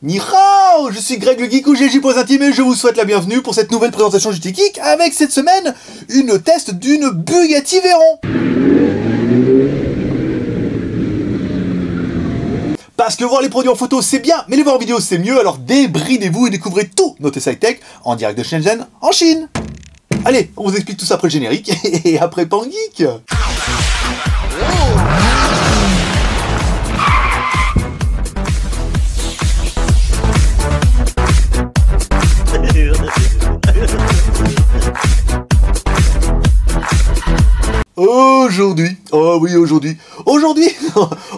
Ni hao, je suis Greg le Geek ou GG Pose Intime et je vous souhaite la bienvenue pour cette nouvelle présentation JT Geek avec cette semaine une test d'une Bugatti Veyron. Parce que voir les produits en photo c'est bien, mais les voir en vidéo c'est mieux, alors débridez-vous et découvrez tout nos tests high-tech en direct de Shenzhen en Chine. Allez, on vous explique tout ça après le générique et après Pan Geek. Aujourd'hui,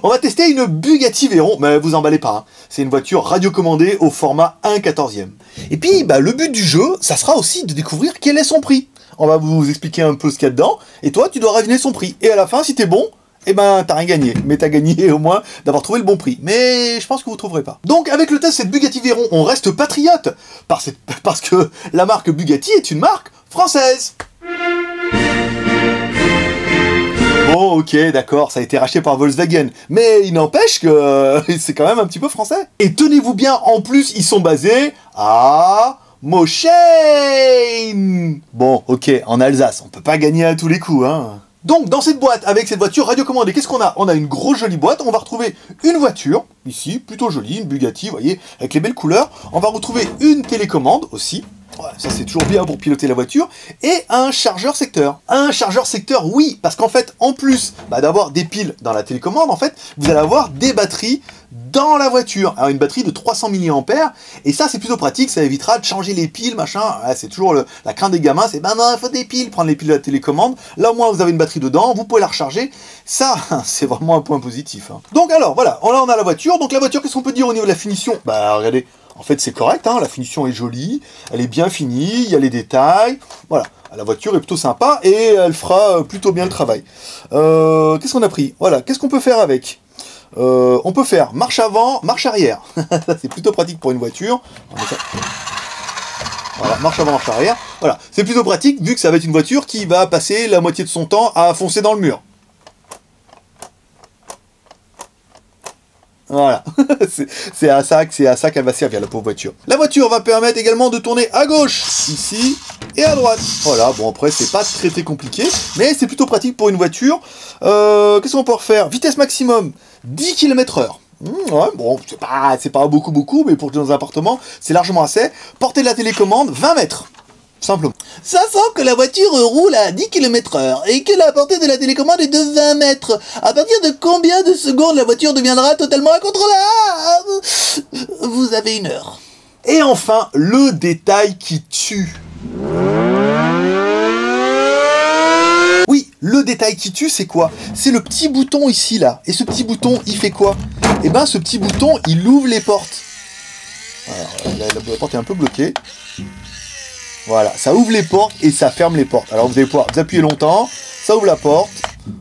on va tester une Bugatti Veyron, mais vous emballez pas, hein. C'est une voiture radiocommandée au format 1/14e. Et puis, le but du jeu, ça sera aussi de découvrir quel est son prix. On va vous expliquer un peu ce qu'il y a dedans, et toi, tu dois deviner son prix. Et à la fin, si t'es bon, eh ben, t'as rien gagné, mais t'as gagné au moins d'avoir trouvé le bon prix. Mais je pense que vous trouverez pas. Donc, avec le test de cette Bugatti Veyron, on reste patriote, parce que la marque Bugatti est une marque française. Bon, ok, d'accord, ça a été racheté par Volkswagen, mais il n'empêche que c'est quand même un petit peu français. Et tenez-vous bien, en plus, ils sont basés à Moschein. Bon, ok, en Alsace, on peut pas gagner à tous les coups, hein. Donc, dans cette boîte, avec cette voiture radiocommandée, qu'est-ce qu'on a? On a une grosse jolie boîte, on va retrouver une voiture, ici, plutôt jolie, une Bugatti, vous voyez, avec les belles couleurs. On va retrouver une télécommande aussi. Ouais, ça c'est toujours bien pour piloter la voiture, et un chargeur secteur. Un chargeur secteur, oui, parce qu'en fait, en plus d'avoir des piles dans la télécommande, en fait, vous allez avoir des batteries dans la voiture. Alors une batterie de 300 mAh, et ça c'est plutôt pratique, ça évitera de changer les piles, machin. Ouais, c'est toujours la crainte des gamins, c'est non, il faut des piles, prendre les piles de la télécommande. Là au moins vous avez une batterie dedans, vous pouvez la recharger. Ça, c'est vraiment un point positif, hein. Donc alors, voilà, là on a la voiture. Donc la voiture, qu'est-ce qu'on peut dire au niveau de la finition? Regardez. En fait, c'est correct, hein, la finition est jolie, elle est bien finie, il y a les détails, voilà. La voiture est plutôt sympa et elle fera plutôt bien le travail. Qu'est-ce qu'on a pris? Voilà, qu'est-ce qu'on peut faire avec? On peut faire marche avant, marche arrière. C'est plutôt pratique pour une voiture. Voilà, marche avant, marche arrière. Voilà, c'est plutôt pratique vu que ça va être une voiture qui va passer la moitié de son temps à foncer dans le mur. Voilà, c'est à ça qu'elle va servir, la pauvre voiture. La voiture va permettre également de tourner à gauche, ici, et à droite. Voilà, bon après c'est pas très compliqué, mais c'est plutôt pratique pour une voiture. Qu'est-ce qu'on peut refaire? Vitesse maximum, 10 km/h. Ouais, bon, c'est pas beaucoup, mais pour dans un appartement, c'est largement assez. Portée de la télécommande, 20 mètres. Simplement. Sachant que la voiture roule à 10 km/h et que la portée de la télécommande est de 20 mètres, à partir de combien de secondes la voiture deviendra totalement incontrôlable? Vous avez 1 heure. Et enfin, le détail qui tue. Oui, le détail qui tue, c'est quoi? C'est le petit bouton ici, là. Et ce petit bouton, il fait quoi? Eh ben, ce petit bouton, il ouvre les portes. Alors, la porte est un peu bloquée. Voilà, ça ouvre les portes et ça ferme les portes. Alors vous allez pouvoir vous appuyer longtemps, ça ouvre la porte,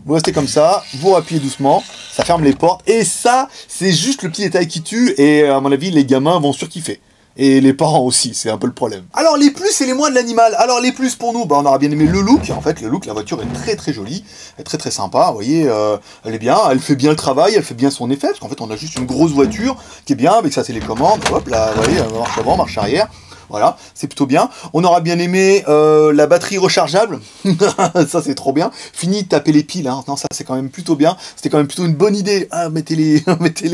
vous restez comme ça, vous appuyez doucement, ça ferme les portes. Et ça, c'est juste le petit détail qui tue et à mon avis, les gamins vont surkiffer. Et les parents aussi, c'est un peu le problème. Alors les plus et les moins de l'animal. Alors les plus pour nous, on aura bien aimé le look. En fait, le look, la voiture est très jolie, elle est très sympa. Vous voyez, elle est bien, elle fait bien le travail, elle fait bien son effet. Parce qu'en fait, on a juste une grosse voiture qui est bien avec sa télécommande. Hop là, vous voyez, marche avant, marche arrière. Voilà, c'est plutôt bien. On aura bien aimé la batterie rechargeable. Ça, c'est trop bien. Fini de taper les piles, hein. Non, ça, c'est quand même plutôt bien. C'était quand même plutôt une bonne idée. Ah, mettez-les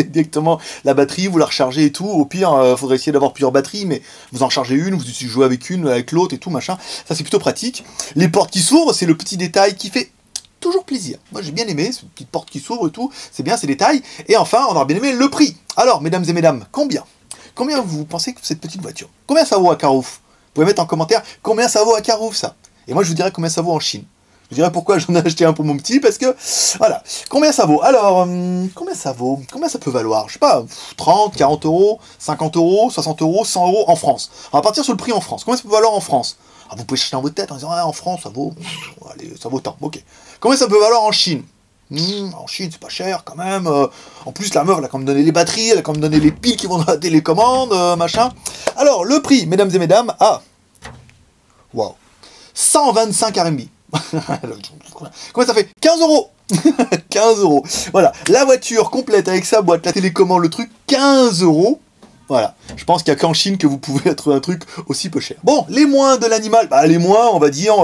directement la batterie, vous la rechargez et tout. Au pire, faudrait essayer d'avoir plusieurs batteries, mais vous en chargez une, vous jouez avec une, avec l'autre et tout, machin. Ça, c'est plutôt pratique. Les portes qui s'ouvrent, c'est le petit détail qui fait toujours plaisir. Moi, j'ai bien aimé, cette petite porte qui s'ouvre et tout. C'est bien, ces détails. Et enfin, on aura bien aimé le prix. Alors, mesdames et mesdames, combien vous pensez que cette petite voiture? Combien ça vaut à Carouf? Vous pouvez mettre en commentaire combien ça vaut à Carouf, ça. Et moi, je vous dirai combien ça vaut en Chine. Je vous dirai pourquoi j'en ai acheté un pour mon petit, parce que, voilà. Combien ça vaut? Alors, combien ça vaut? Combien ça peut valoir? Je sais pas, 30, 40 euros, 50 euros, 60 euros, 100 euros en France. On va partir sur le prix en France. Combien ça peut valoir en France? Vous pouvez chercher dans votre tête en disant, en France, ça vaut... Allez, ça vaut tant, ok. Combien ça peut valoir en Chine? En Chine, c'est pas cher quand même. En plus, la meuf, elle a quand même donné les batteries, elle a quand même donné les piles qui vont dans la télécommande, machin. Alors, le prix, mesdames et mesdames, waouh, 125 RMB. Combien ça fait? 15 euros. 15 euros. Voilà, la voiture complète avec sa boîte, la télécommande, le truc, 15 euros. Voilà, je pense qu'il n'y a qu'en Chine que vous pouvez trouver un truc aussi peu cher. Bon, les moins de l'animal, bah les moins, on va dire,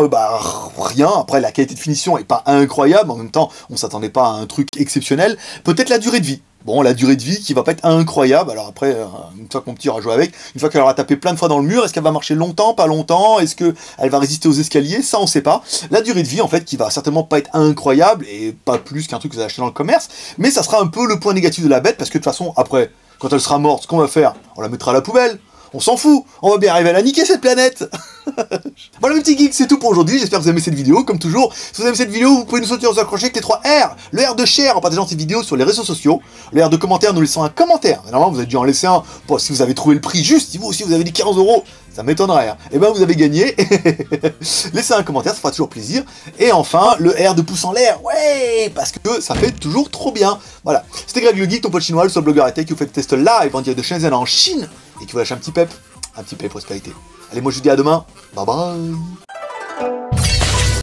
rien. Après, la qualité de finition est pas incroyable, en même temps, on s'attendait pas à un truc exceptionnel. Peut-être la durée de vie. Bon, la durée de vie qui va pas être incroyable. Alors après, une fois que mon petit aura joué avec, une fois qu'elle aura tapé plein de fois dans le mur, est-ce qu'elle va marcher longtemps, pas longtemps? Est-ce qu'elle va résister aux escaliers? Ça, on sait pas. La durée de vie, en fait, qui va certainement pas être incroyable, et pas plus qu'un truc que vous avez acheté dans le commerce, mais ça sera un peu le point négatif de la bête, parce que de toute façon, après, quand elle sera morte, ce qu'on va faire, on la mettra à la poubelle. On s'en fout, on va bien arriver à la niquer cette planète. Voilà mes petits geeks, c'est tout pour aujourd'hui, j'espère que vous avez aimé cette vidéo, comme toujours, si vous aimez cette vidéo, vous pouvez nous soutenir, nous accrocher avec les 3 R, le R de share en partageant cette vidéo sur les réseaux sociaux, le R de commentaire, nous laissant un commentaire, normalement vous avez dû en laisser un, bon, si vous avez trouvé le prix juste, si vous aussi vous avez dit 15 €, ça m'étonnerait, hein. Et ben vous avez gagné, laissez un commentaire, ça fera toujours plaisir, et enfin, le R de pouce en l'air, ouais, parce que ça fait toujours trop bien, voilà, c'était Greg le Geek, ton pote chinois, le seul blogueur et tech qui vous fait le test live en direct de Shenzhen en Chine, et qui vous lâche un petit pep prospérité. Allez, moi je vous dis à demain, bye bye.